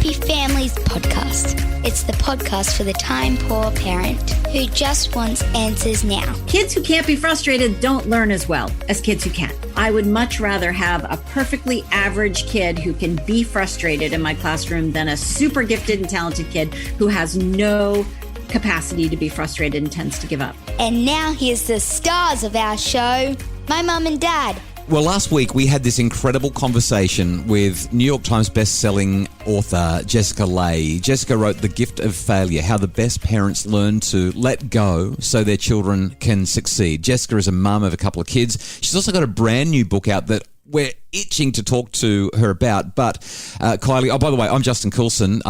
Happy Families podcast. It's the podcast for the time-poor parent who just wants answers now. Kids who can't be frustrated don't learn as well as kids who can. I would much rather have a perfectly average kid who can be frustrated in my classroom than a super gifted and talented kid who has no capacity to be frustrated and tends to give up. And now here's the stars of our show, my mum and dad. Well, last week we had this incredible conversation with New York Times best-selling author Jessica Lahey. Jessica wrote The Gift of Failure, How the Best Parents Learn to Let Go So Their Children Can Succeed. Jessica is a mum of a couple of kids. She's also got a brand new book out that we're itching to talk to her about. But Kylie, by the way, I'm Justin Coulson.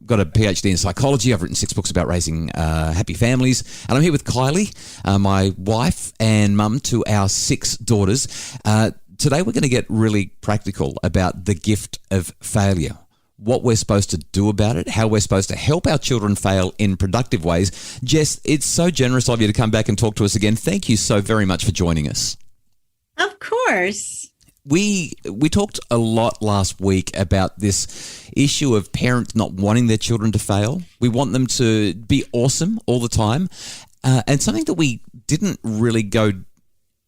Got a PhD in psychology. I've written 6 books about raising happy families. And I'm here with Kylie, my wife and mum to our 6 daughters. Today we're going to get really practical about the gift of failure, what we're supposed to do about it, how we're supposed to help our children fail in productive ways. Jess, it's so generous of you to come back and talk to us again. Thank you so very much for joining us. Of course. We talked a lot last week about this issue of parents not wanting their children to fail. We want them to be awesome all the time. And something that we didn't really go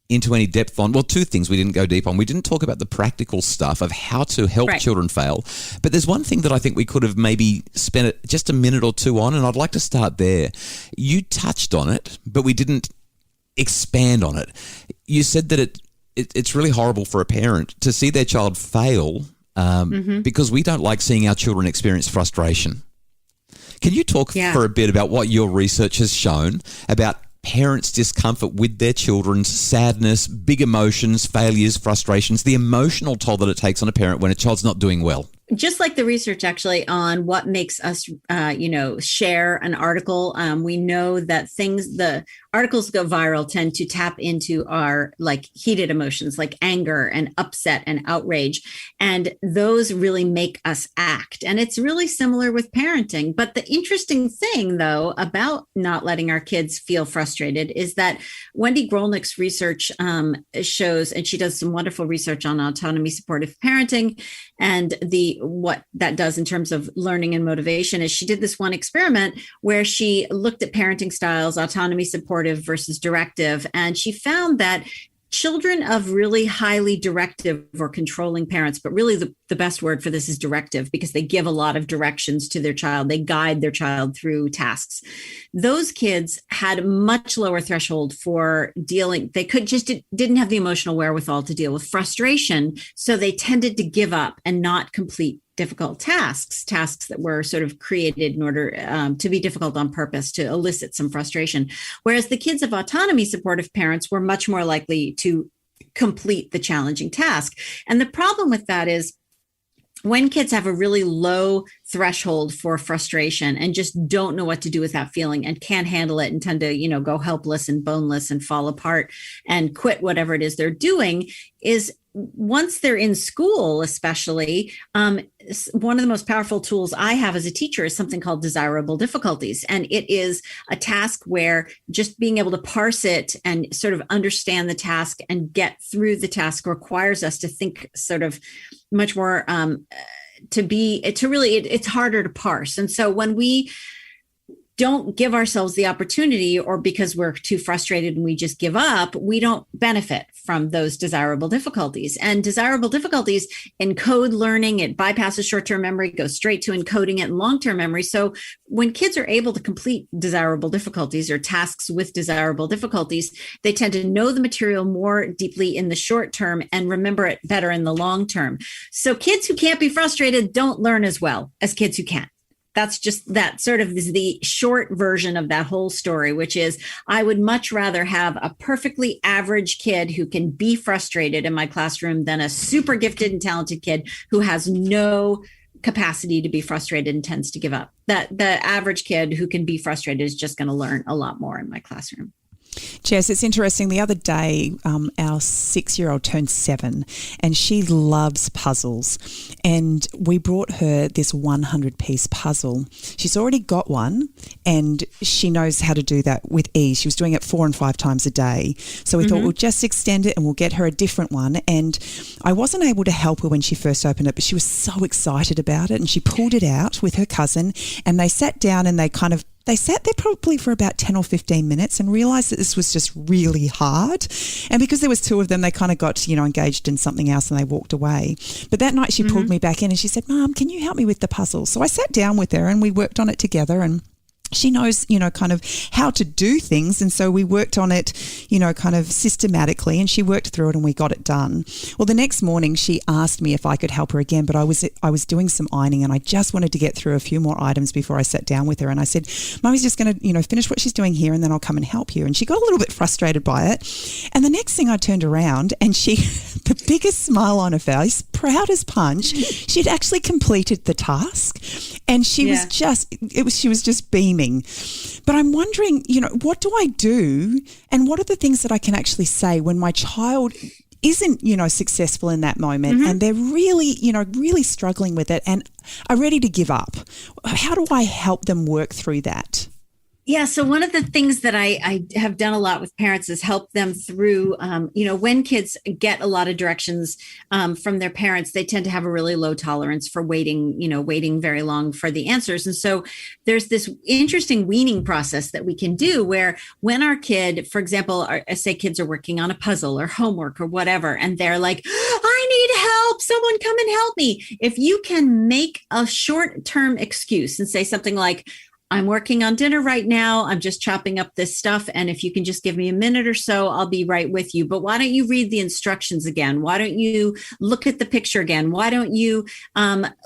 into any depth on, well, 2 things we didn't go deep on. We didn't talk about the practical stuff of how to help children fail. But there's one thing that I think we could have maybe spent just a minute or 2 on, and I'd like to start there. You touched on it, but we didn't expand on it. You said that it's really horrible for a parent to see their child fail because we don't like seeing our children experience frustration. Can you talk for a bit about what your research has shown about parents' discomfort with their children's sadness, big emotions, failures, frustrations, the emotional toll that it takes on a parent when a child's not doing well? Just like the research actually on what makes us, share an article. We know that the articles go viral tend to tap into our heated emotions like anger and upset and outrage. And those really make us act. And it's really similar with parenting. But the interesting thing, though, about not letting our kids feel frustrated is that Wendy Grolnick's research shows, and she does some wonderful research on autonomy supportive parenting, and what that does in terms of learning and motivation is she did this one experiment where she looked at parenting styles, autonomy supportive versus directive. And she found that children of really highly directive or controlling parents, but really the best word for this is directive because they give a lot of directions to their child. They guide their child through tasks. Those kids had much lower threshold for dealing. They didn't have the emotional wherewithal to deal with frustration. So they tended to give up and not complete difficult tasks that were sort of created in order to be difficult on purpose to elicit some frustration. Whereas the kids of autonomy supportive parents were much more likely to complete the challenging task. And the problem with that is when kids have a really low threshold for frustration and just don't know what to do with that feeling and can't handle it and tend to, go helpless and boneless and fall apart and quit whatever it is they're doing, is once they're in school, especially, one of the most powerful tools I have as a teacher is something called desirable difficulties. And it is a task where just being able to parse it and sort of understand the task and get through the task requires us to think sort of much more it's harder to parse. And so when we don't give ourselves the opportunity, or because we're too frustrated and we just give up, we don't benefit from those desirable difficulties. And desirable difficulties encode learning. It bypasses short-term memory, goes straight to encoding it in long-term memory. So when kids are able to complete desirable difficulties or tasks with desirable difficulties, they tend to know the material more deeply in the short term and remember it better in the long term. So kids who can't be frustrated don't learn as well as kids who can. That's just that sort of is the short version of that whole story, which is I would much rather have a perfectly average kid who can be frustrated in my classroom than a super gifted and talented kid who has no capacity to be frustrated and tends to give up. That the average kid who can be frustrated is just going to learn a lot more in my classroom. Jess, it's interesting. The other day, our 6-year-old turned 7 and she loves puzzles. And we brought her this 100-piece puzzle. She's already got one and she knows how to do that with ease. She was doing it 4 and 5 times a day. So we thought we'll just extend it and we'll get her a different one. And I wasn't able to help her when she first opened it, but she was so excited about it. And she pulled it out with her cousin and they sat down and they sat there probably for about 10 or 15 minutes and realised that this was just really hard. And because there was 2 of them, they kind of got, engaged in something else and they walked away. But that night she pulled me back in and she said, Mum, can you help me with the puzzle? So I sat down with her and we worked on it together, and she knows, kind of how to do things. And so we worked on it, kind of systematically, and she worked through it and we got it done. Well, the next morning she asked me if I could help her again, but I was doing some ironing and I just wanted to get through a few more items before I sat down with her. And I said, Mummy's just going to, finish what she's doing here and then I'll come and help you. And she got a little bit frustrated by it. And the next thing I turned around and she, the biggest smile on her face, proud as punch, she'd actually completed the task. And she was just beaming. But I'm wondering, what do I do and what are the things that I can actually say when my child isn't, successful in that moment and they're really, really struggling with it and are ready to give up? How do I help them work through that? Yeah. So one of the things that I have done a lot with parents is help them through, when kids get a lot of directions from their parents, they tend to have a really low tolerance for waiting very long for the answers. And so there's this interesting weaning process that we can do where when our kid, for example, say kids are working on a puzzle or homework or whatever, and they're like, I need help, someone come and help me. If you can make a short-term excuse and say something like, I'm working on dinner right now. I'm just chopping up this stuff. And if you can just give me a minute or so, I'll be right with you. But why don't you read the instructions again? Why don't you look at the picture again? Why don't you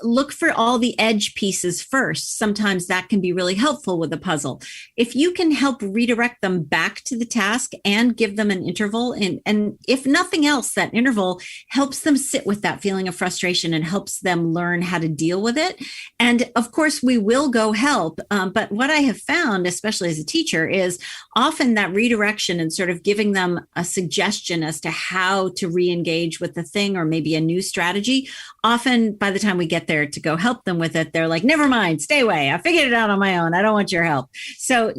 look for all the edge pieces first? Sometimes that can be really helpful with a puzzle. If you can help redirect them back to the task and give them an interval, and if nothing else, that interval helps them sit with that feeling of frustration and helps them learn how to deal with it. And of course, we will go help. But what I have found, especially as a teacher, is often that redirection and sort of giving them a suggestion as to how to re-engage with the thing or maybe a new strategy. Often by the time we get there to go help them with it, they're like, never mind, stay away. I figured it out on my own. I don't want your help. So,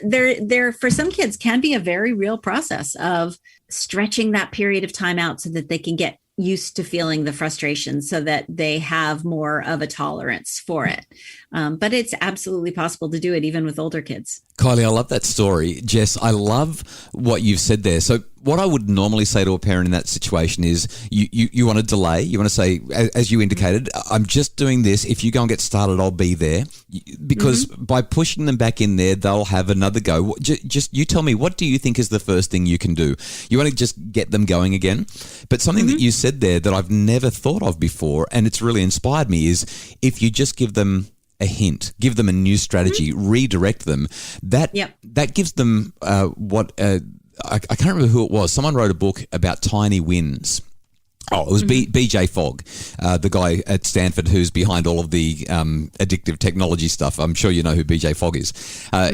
there for some kids can be a very real process of stretching that period of time out so that they can get used to feeling the frustration so that they have more of a tolerance for it. But it's absolutely possible to do it even with older kids. Kylie, I love that story. Jess, I love what you've said there. So what I would normally say to a parent in that situation is you want to delay. You want to say, as you indicated, I'm just doing this. If you go and get started, I'll be there. Because by pushing them back in there, they'll have another go. Just you tell me, what do you think is the first thing you can do? You want to just get them going again? But something that you said there that I've never thought of before, and it's really inspired me, is if you just give them a hint, give them a new strategy, redirect them, that gives them I can't remember who it was. Someone wrote a book about tiny wins. Oh, it was BJ Fogg, the guy at Stanford who's behind all of the addictive technology stuff. I'm sure you know who BJ Fogg is.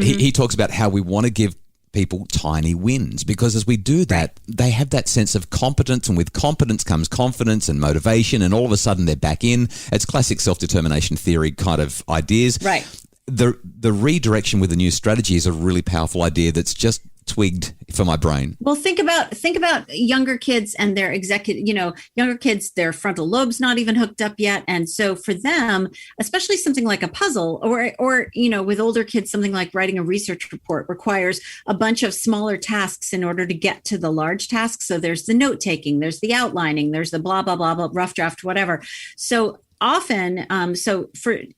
He talks about how we want to give people tiny wins because as we do that, they have that sense of competence, and with competence comes confidence and motivation, and all of a sudden they're back in. It's classic self-determination theory kind of ideas. Right. The redirection with a new strategy is a really powerful idea that's just twigged for my brain. Well, think about younger kids and their younger kids, their frontal lobe's not even hooked up yet. And so for them, especially something like a puzzle or with older kids, something like writing a research report requires a bunch of smaller tasks in order to get to the large tasks. So there's the note taking, there's the outlining, there's the blah, blah, blah, blah, rough draft, whatever. So often,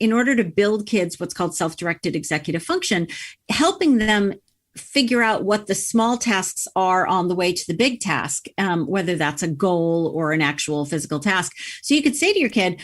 in order to build kids what's called self-directed executive function, helping them figure out what the small tasks are on the way to the big task, whether that's a goal or an actual physical task. So you could say to your kid,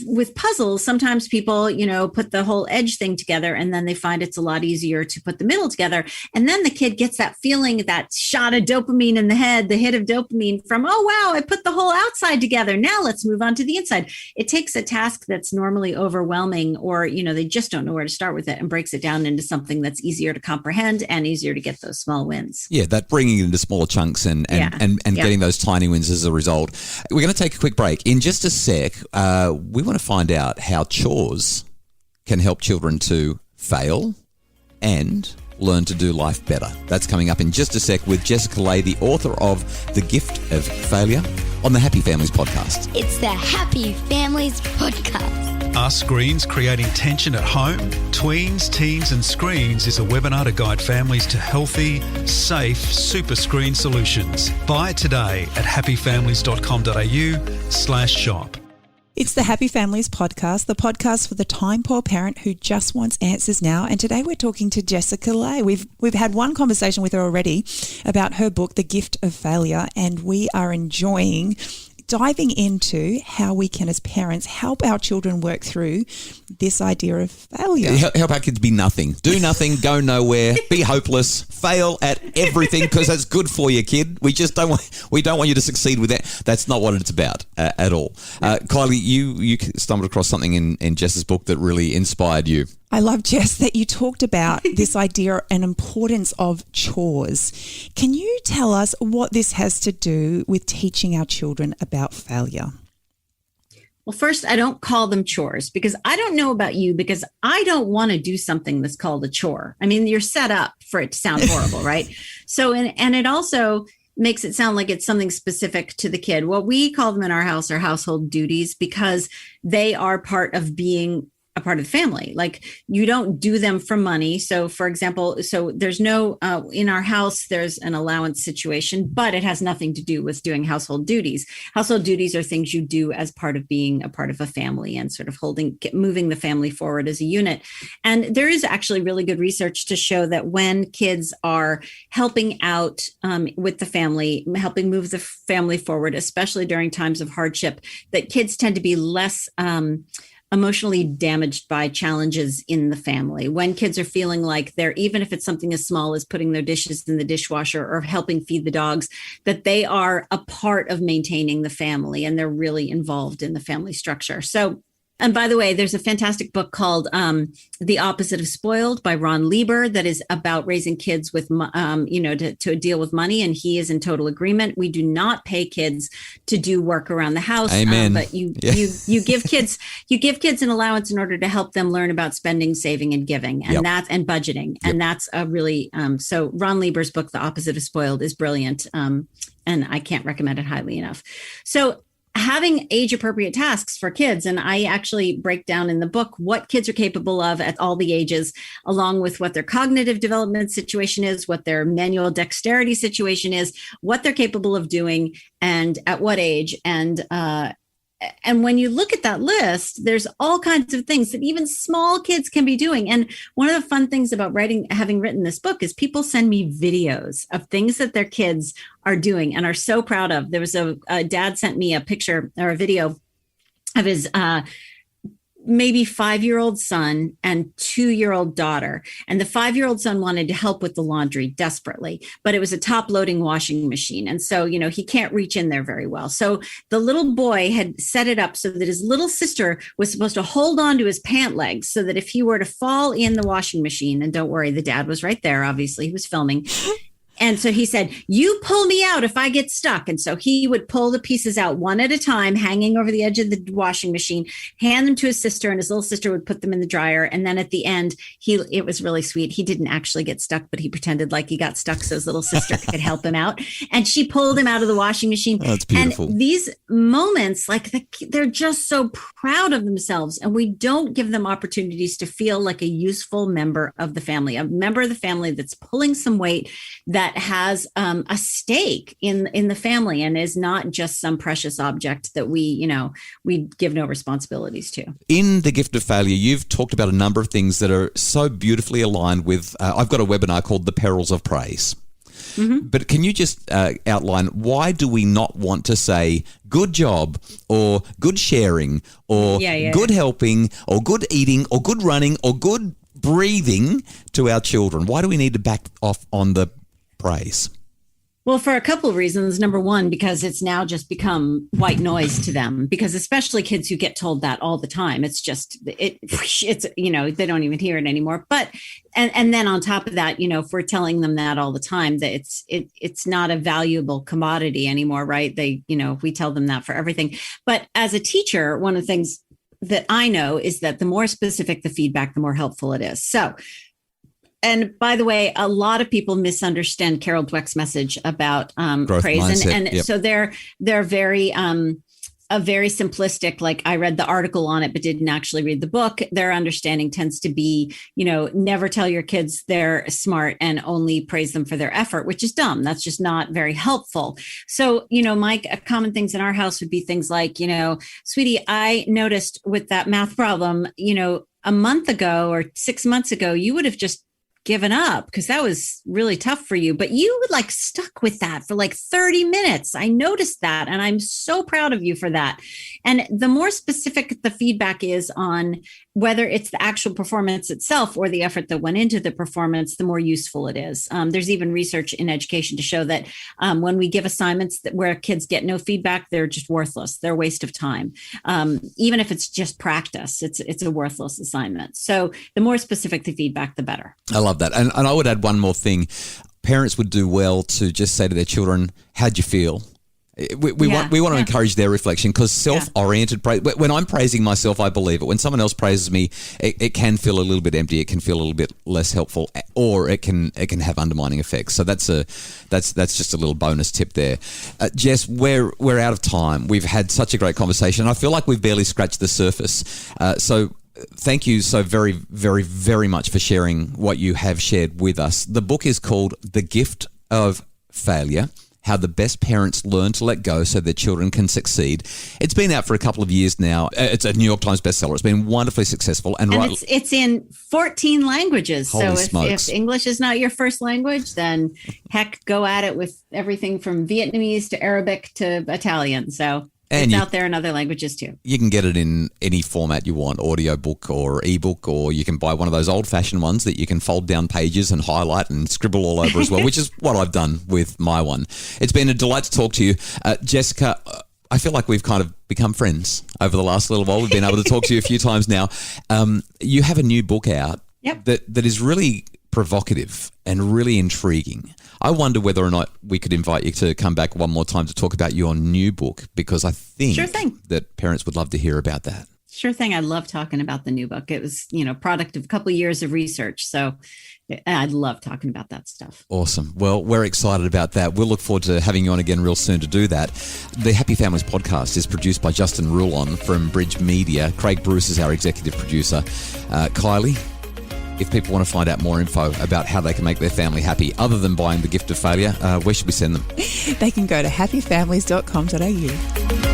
with puzzles, sometimes people, put the whole edge thing together and then they find it's a lot easier to put the middle together. And then the kid gets that feeling, that shot of dopamine in the head, the hit of dopamine from, oh, wow, I put the whole outside together. Now let's move on to the inside. It takes a task that's normally overwhelming, or, they just don't know where to start with it, and breaks it down into something that's easier to comprehend and easier to get those small wins. Yeah, that bringing it into smaller chunks and getting those tiny wins as a result. We're going to take a quick break. In just a sec, we want to find out how chores can help children to fail and learn to do life better. That's coming up in just a sec with Jessica Lahey, the author of The Gift of Failure, on the Happy Families podcast. It's the Happy Families podcast. Are screens creating tension at home? Tweens, Teens and Screens is a webinar to guide families to healthy, safe super screen solutions. Buy it today at happyfamilies.com.au/shop. It's the Happy Families podcast, the podcast for the time-poor parent who just wants answers now. And today we're talking to Jessica Lahey. We've had one conversation with her already about her book, The Gift of Failure, and we are enjoying diving into how we can, as parents, help our children work through this idea of failure. Help our kids be nothing. Do nothing, go nowhere, be hopeless, fail at everything, because that's good for you, kid. We don't want you to succeed with that. That's not what it's about at all. Kylie, you stumbled across something in Jess's book that really inspired you. I love, Jess, that you talked about this idea and importance of chores. Can you tell us what this has to do with teaching our children about failure? Well, first, I don't call them chores, because I don't know about you, because I don't want to do something that's called a chore. I mean, you're set up for it to sound horrible, right? So, and it also makes it sound like it's something specific to the kid. What we call them in our house are household duties, because they are part of being a part of the family. Like, you don't do them for money. So for example, there's no, in our house, there's an allowance situation, but it has nothing to do with doing household duties. Household duties are things you do as part of being a part of a family and sort of moving the family forward as a unit. And there is actually really good research to show that when kids are helping out with the family, helping move the family forward, especially during times of hardship, that kids tend to be less emotionally damaged by challenges in the family. When kids are feeling like they're, even if it's something as small as putting their dishes in the dishwasher or helping feed the dogs, that they are a part of maintaining the family and they're really involved in the family structure. So, and by the way, there's a fantastic book called The Opposite of Spoiled by Ron Lieber that is about raising kids with, to deal with money. And he is in total agreement. We do not pay kids to do work around the house. Amen. But you give kids an allowance in order to help them learn about spending, saving, and giving, and and budgeting. Yep. And that's a really so Ron Lieber's book, The Opposite of Spoiled, is brilliant. And I can't recommend it highly enough. So, having age-appropriate tasks for kids. And I actually break down in the book what kids are capable of at all the ages, along with what their cognitive development situation is, what their manual dexterity situation is, what they're capable of doing, and at what age. And when you look at that list, there's all kinds of things that even small kids can be doing. And one of the fun things about having written this book is people send me videos of things that their kids are doing and are so proud of. There was a dad sent me a picture or a video of his maybe 5-year-old son and 2-year-old daughter. And the 5-year-old son wanted to help with the laundry desperately, but it was a top loading washing machine. And so, he can't reach in there very well. So the little boy had set it up so that his little sister was supposed to hold on to his pant legs so that if he were to fall in the washing machine, and don't worry, the dad was right there. Obviously he was filming. And so he said, you pull me out if I get stuck. And so he would pull the pieces out one at a time, hanging over the edge of the washing machine, hand them to his sister, and his little sister would put them in the dryer. And then at the end, it was really sweet. He didn't actually get stuck, but he pretended like he got stuck so his little sister could help him out. And she pulled him out of the washing machine. Oh, that's beautiful. And these moments, they're just so proud of themselves. And we don't give them opportunities to feel like a useful member of the family, a member of the family that's pulling some weight, that has a stake in the family and is not just some precious object that we give no responsibilities to. In The Gift of Failure, you've talked about a number of things that are so beautifully aligned with, I've got a webinar called The Perils of Praise. But can you just outline why do we not want to say good job or good sharing or good helping or good eating or good running or good breathing to our children? Why do we need to back off on the praise? Well, for a couple of reasons. Number one, because it's now just become white noise to them, because especially kids who get told that all the time, it's they don't even hear it anymore. But, and then on top of that, if we're telling them that all the time, that it's not a valuable commodity anymore, right? We tell them that for everything. But as a teacher, one of the things that I know is that the more specific the feedback, the more helpful it is. So, and by the way, a lot of people misunderstand Carol Dweck's message about praise, mindset, so they're very very simplistic. Like, I read the article on it, but didn't actually read the book. Their understanding tends to be, never tell your kids they're smart and only praise them for their effort, which is dumb. That's just not very helpful. So, my common things in our house would be things like, sweetie, I noticed with that math problem, a month ago or 6 months ago, you would have just given up because that was really tough for you, but you stuck with that for 30 minutes. I noticed that, and I'm so proud of you for that. And the more specific the feedback is on whether it's the actual performance itself or the effort that went into the performance, the more useful it is. There's even research in education to show that when we give assignments where kids get no feedback, they're just worthless. They're a waste of time. Even if it's just practice, it's a worthless assignment. So the more specific the feedback, the better. I love that. And I would add one more thing. Parents would do well to just say to their children, how'd you feel? We want to encourage their reflection, because self-oriented praise, when I'm praising myself, I believe it. When someone else praises me, it can feel a little bit empty. It can feel a little bit less helpful, or it can have undermining effects. So that's just a little bonus tip there. Jess, we're out of time. We've had such a great conversation. I feel like we've barely scratched the surface. So thank you so very, very, very much for sharing what you have shared with us. The book is called The Gift of Failure: How the Best Parents Learn to Let Go So Their Children Can Succeed. It's been out for a couple of years now. It's a New York Times bestseller. It's been wonderfully successful. And it's in 14 languages. Holy so smokes. If English is not your first language, then heck, go at it with everything from Vietnamese to Arabic to Italian. So it's out there in other languages too. You can get it in any format you want, audiobook or ebook, or you can buy one of those old-fashioned ones that you can fold down pages and highlight and scribble all over as well, which is what I've done with my one. It's been a delight to talk to you. Jessica, I feel like we've kind of become friends over the last little while. We've been able to talk to you a few times now. You have a new book out that is really provocative and really intriguing. I wonder whether or not we could invite you to come back one more time to talk about your new book, because I think that parents would love to hear about that. Sure thing. I love talking about the new book. It was, product of a couple of years of research. So I'd love talking about that stuff. Awesome. Well, we're excited about that. We'll look forward to having you on again real soon to do that. The Happy Families podcast is produced by Justin Rulon from Bridge Media. Craig Bruce is our executive producer. Kylie, if people want to find out more info about how they can make their family happy, other than buying The Gift of Failure, where should we send them? They can go to happyfamilies.com.au.